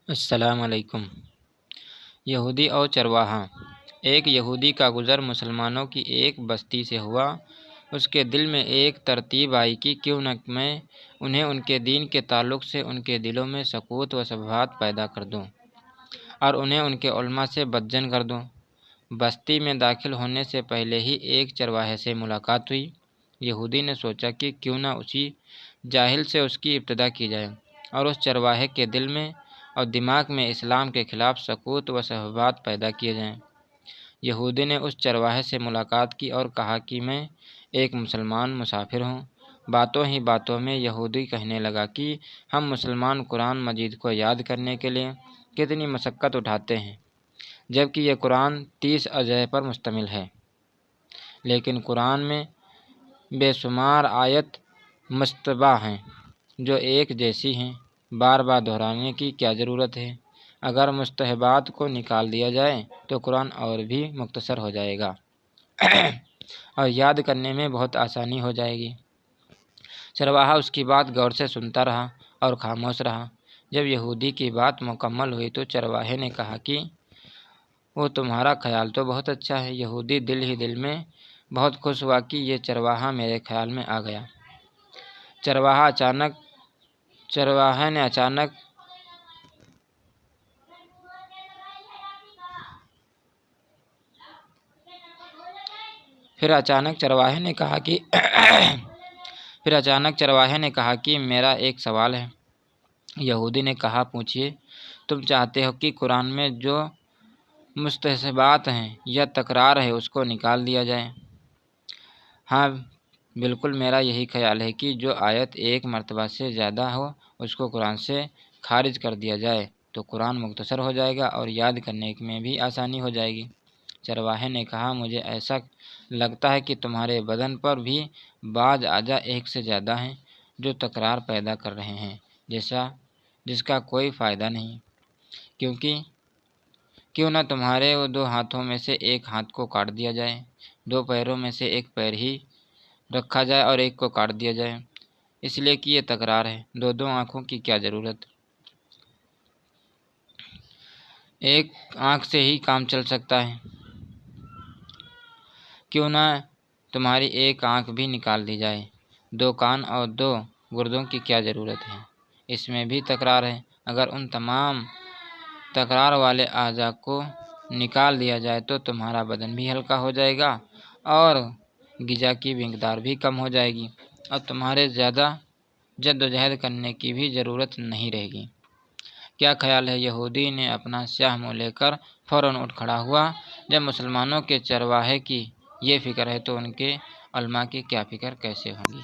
السلام علیکم۔ یہودی اور چرواہا۔ ایک یہودی کا گزر مسلمانوں کی ایک بستی سے ہوا۔ اس کے دل میں ایک ترتیب آئی کہ کیوں نہ میں انہیں ان کے دین کے تعلق سے ان کے دلوں میں سکوت و ثبات پیدا کر دوں اور انہیں ان کے علماء سے بدجن کر دوں۔ بستی میں داخل ہونے سے پہلے ہی ایک چرواہے سے ملاقات ہوئی۔ یہودی نے سوچا کہ کیوں نہ اسی جاہل سے اس کی ابتدا کی جائے اور اس چرواہے کے دل میں اور دماغ میں اسلام کے خلاف سکوت و ثبات پیدا کیے جائیں۔ یہودی نے اس چرواہے سے ملاقات کی اور کہا کہ میں ایک مسلمان مسافر ہوں۔ باتوں ہی باتوں میں یہودی کہنے لگا کہ ہم مسلمان قرآن مجید کو یاد کرنے کے لیے کتنی مشقت اٹھاتے ہیں، جبکہ یہ قرآن 30 اجزاء پر مشتمل ہے، لیکن قرآن میں بے شمار آیت مشتبہ ہیں جو ایک جیسی ہیں۔ بار بار دہرانے کی کیا ضرورت ہے؟ اگر مستحبات کو نکال دیا جائے تو قرآن اور بھی مختصر ہو جائے گا اور یاد کرنے میں بہت آسانی ہو جائے گی۔ چرواہا اس کی بات غور سے سنتا رہا اور خاموش رہا۔ جب یہودی کی بات مکمل ہوئی تو چرواہے نے کہا کہ وہ تمہارا خیال تو بہت اچھا ہے۔ یہودی دل ہی دل میں بہت خوش ہوا کہ یہ چرواہا میرے خیال میں آ گیا۔ چرواہے نے اچانک چرواہے نے کہا کہ میرا ایک سوال ہے۔ یہودی نے کہا پوچھیے۔ تم چاہتے ہو کہ قرآن میں جو مستحبات ہیں یا تکرار ہے اس کو نکال دیا جائے؟ ہاں بالکل، میرا یہی خیال ہے کہ جو آیت ایک مرتبہ سے زیادہ ہو اس کو قرآن سے خارج کر دیا جائے تو قرآن مختصر ہو جائے گا اور یاد کرنے میں بھی آسانی ہو جائے گی۔ چرواہے نے کہا مجھے ایسا لگتا ہے کہ تمہارے بدن پر بھی بعض اعضاء ایک سے زیادہ ہیں جو تکرار پیدا کر رہے ہیں جس کا کوئی فائدہ نہیں۔ کیوں نہ تمہارے 2 ہاتھوں میں سے ایک ہاتھ کو کاٹ دیا جائے، 2 پیروں میں سے ایک پیر ہی رکھا جائے اور ایک کو کاٹ دیا جائے، اس لیے کہ یہ تکرار ہے۔ 2 آنکھوں کی کیا ضرورت؟ ایک آنکھ سے ہی کام چل سکتا ہے۔ کیوں نہ تمہاری ایک آنکھ بھی نکال دی جائے؟ 2 کان اور 2 گردوں کی کیا ضرورت ہے؟ اس میں بھی تکرار ہے۔ اگر ان تمام تکرار والے اعضاء کو نکال دیا جائے تو تمہارا بدن بھی ہلکا ہو جائے گا اور غذا کی مقدار بھی کم ہو جائے گی اور تمہارے زیادہ جدوجہد کرنے کی بھی ضرورت نہیں رہے گی۔ کیا خیال ہے؟ یہودی نے اپنا سیاہ منہ لے کر فوراً اٹھ کھڑا ہوا۔ جب مسلمانوں کے چرواہے کی یہ فکر ہے تو ان کے علماء کی کیا فکر کیسے ہوگی؟